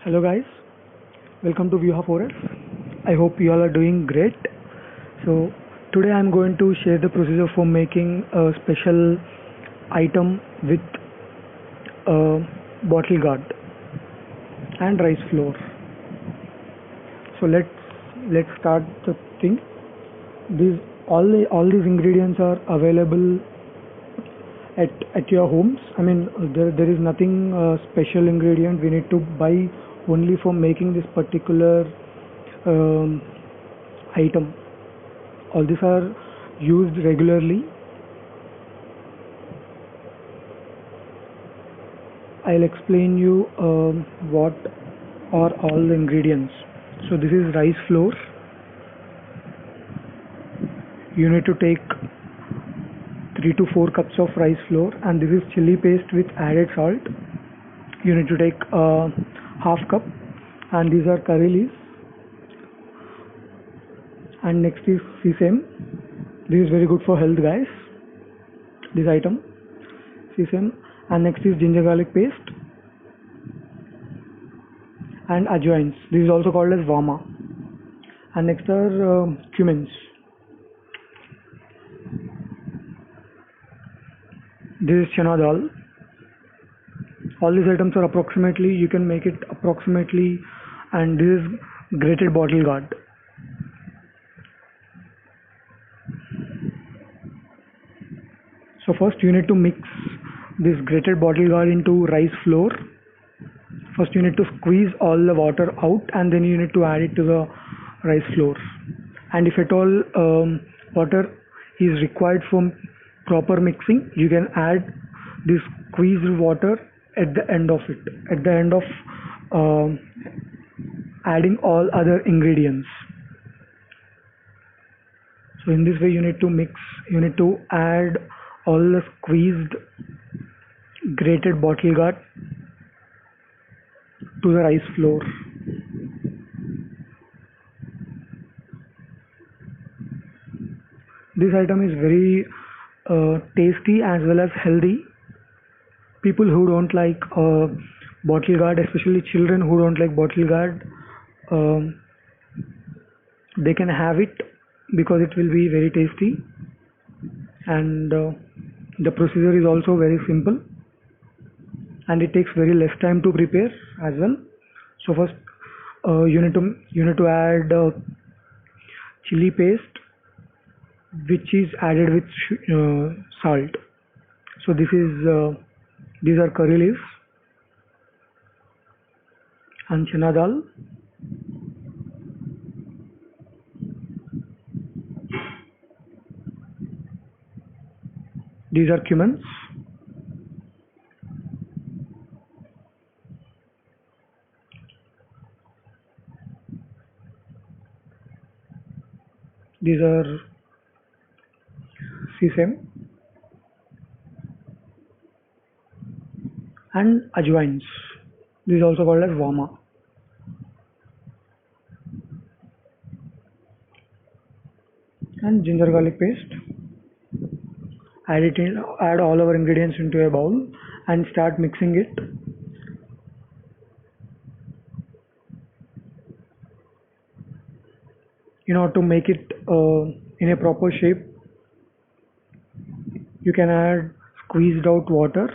Hello guys, welcome to Vyuha Forest. I hope you all are doing great. So today I'm going to share the procedure for making a special item with a bottle guard and rice flour. So let's start the thing. These all these ingredients are available at your homes. I mean there is nothing special ingredient we need to buy only for making this particular um, item. All these are used regularly. I'll explain you what are all the ingredients. So this is rice flour. You need to take 3 to 4 cups of rice flour, and this is chili paste with added salt. You need to take half cup, and these are curry leaves. And next is sesame. This is very good for health, guys. This item, sesame. And next is ginger garlic paste and ajwains. This is also called as vama. And next are cumins. This is chana dal. All these items are approximately, you can make it approximately, and this is grated bottle gourd. So first you need to mix this grated bottle gourd into rice flour. First you need to squeeze all the water out, and then you need to add it to the rice flour. And if at all water is required for proper mixing, you can add this squeezed water at the end of it, at the end of um adding all other ingredients. So in this way you need to mix, you need to add all the squeezed grated bottle gourd to the rice flour. This item is very tasty as well as healthy. People who don't like bottle gourd, especially children who don't like bottle gourd, um, they can have it because it will be very tasty, and the procedure is also very simple, and it takes very less time to prepare as well. So first you need to add chili paste, which is added with salt. So these are curry leaves and chana dal. These are cumins. These are sesame and ajwains. This is also called as vama. And ginger garlic paste. Add all our ingredients into a bowl and start mixing it. In order to make it in a proper shape, you can add squeezed out water,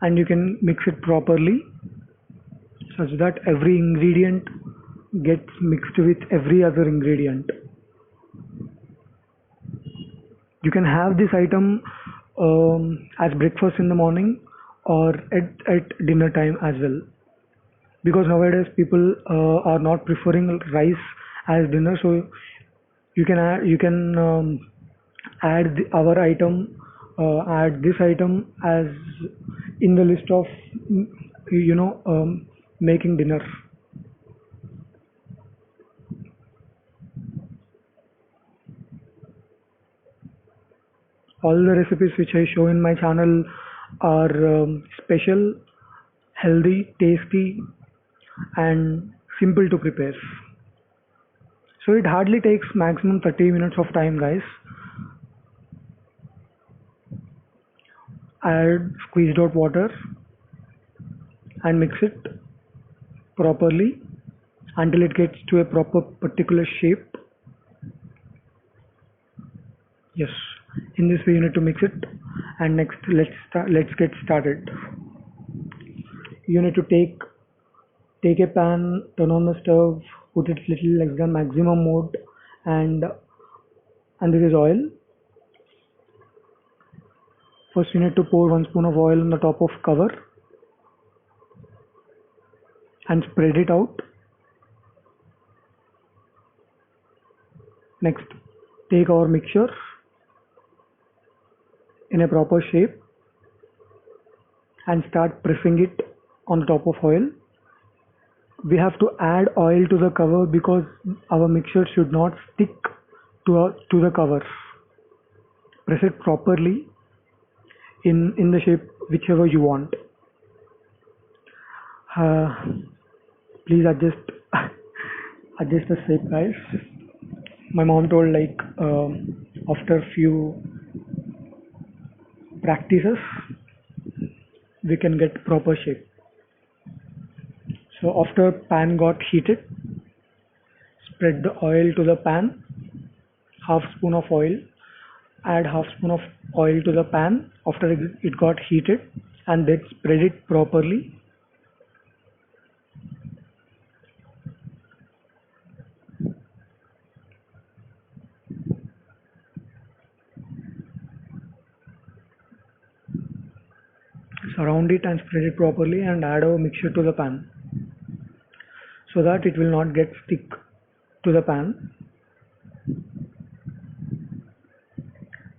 and you can mix it properly such that every ingredient gets mixed with every other ingredient. You can have this item as breakfast in the morning or at dinner time as well, because nowadays people are not preferring rice as dinner. So you can add our item, add this item as in the list of making dinner. All the recipes which I show in my channel are special, healthy, tasty, and simple to prepare. So it hardly takes maximum 30 minutes of time, guys. Add squeezed out water and mix it. properly until it gets to a proper particular shape. Yes, in this way you need to mix it. And next, let's get started. You need to take a pan, turn on the stove, put it little like the maximum mode, and this is oil. First you need to pour 1 spoon of oil on the top of cover and spread it out. Next, take our mixture in a proper shape and start pressing it on the top of oil. We have to add oil to the cover because our mixture should not stick to the cover. Press it properly in the shape whichever you want. Please adjust the shape, guys. My mom told like after few practices we can get proper shape. So after pan got heated, spread the oil to the pan, half spoon of oil, add half spoon of oil to the pan after it got heated, and then spread it properly. Surround it and spread it properly and add our mixture to the pan so that it will not get stick to the pan.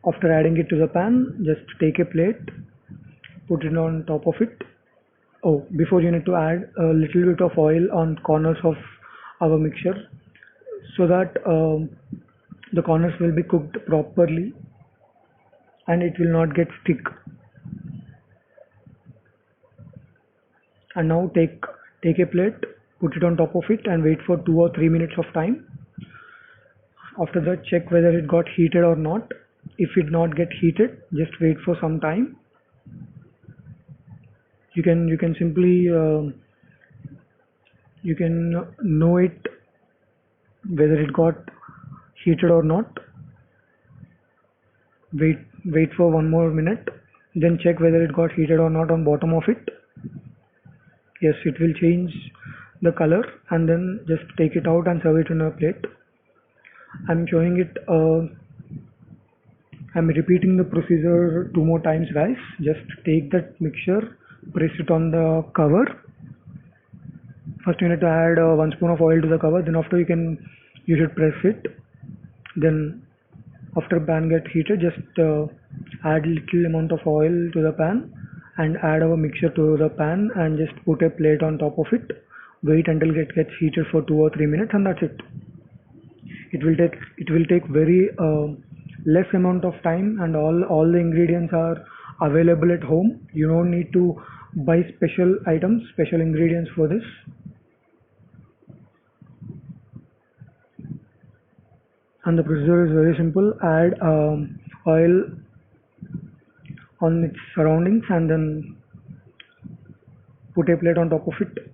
After adding it to the pan, just take a plate, put it on top of it. Oh, before you need to add a little bit of oil on corners of our mixture so that the corners will be cooked properly and it will not get stick. And now take a plate, put it on top of it and wait for 2 or 3 minutes of time. After that, check whether it got heated or not. If it not get heated, just wait for some time. You can simply you can know it whether it got heated or not. Wait for 1 more minute, then check whether it got heated or not on bottom of it. Yes, it will change the color, and then just take it out and serve it in a plate. I'm showing it I'm repeating the procedure 2 more times, guys. Just take that mixture, press it on the cover. First you need to add 1 spoon of oil to the cover, then after you should press it. Then after pan get heated, just add little amount of oil to the pan and add our mixture to the pan and just put a plate on top of it. Wait until it gets heated for 2 or 3 minutes, and that's it. It will take very less amount of time, and all the ingredients are available at home. You don't need to buy special items, special ingredients for this. And the procedure is very simple. Add oil on its surroundings and then put a plate on top of it.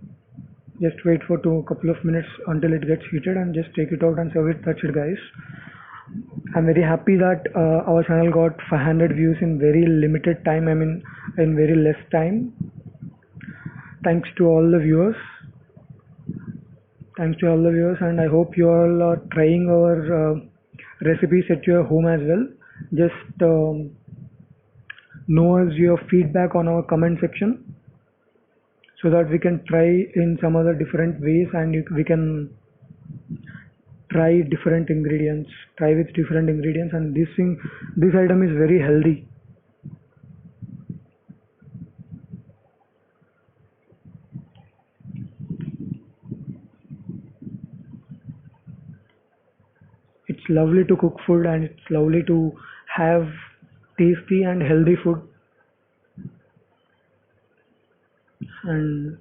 Just wait for a couple of minutes until it gets heated and just take it out and serve it. That's it, guys. I'm very happy that our channel got 500 views in very limited time. I mean, in very less time. Thanks to all the viewers. And I hope you all are trying our recipes at your home as well. Just know us your feedback on our comment section so that we can try in some other different ways, and we can try with different ingredients, and this item is very healthy. It's lovely to cook food, and it's lovely to have tasty and healthy food. And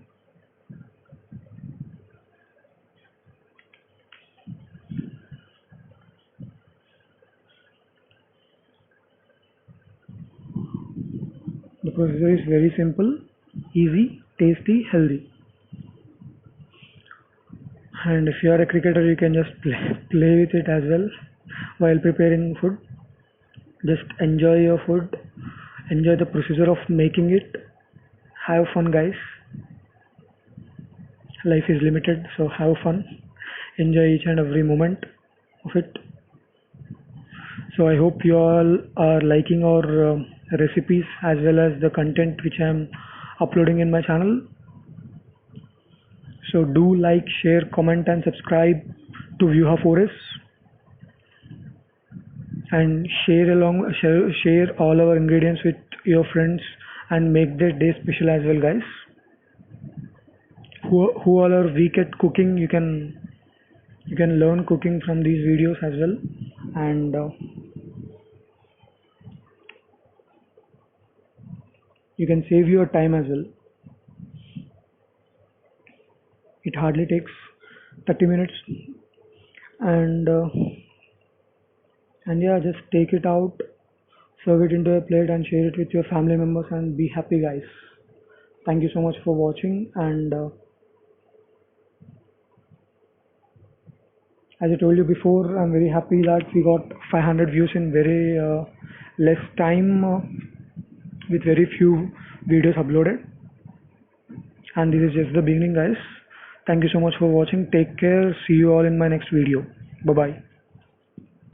the procedure is very simple, easy, tasty, healthy. And if you are a cricketer, you can just play with it as well while preparing food. Just enjoy your food, enjoy the procedure of making it, have fun, guys. Life is limited, so have fun, enjoy each and every moment of it. So I hope you all are liking our recipes as well as the content which I am uploading in my channel. So do like, share, comment and subscribe to Vyuha Forest, and share all our ingredients with your friends and make their day special as well, guys. Who all are weak at cooking, you can learn cooking from these videos as well. And you can save your time as well. It hardly takes 30 minutes. And yeah, just take it out, serve it into a plate and share it with your family members and be happy, guys. Thank you so much for watching. And as I told you before, I'm very happy that we got 500 views in very less time, with very few videos uploaded. And this is just the beginning, guys. Thank you so much for watching. Take care. See you all in my next video. Bye bye.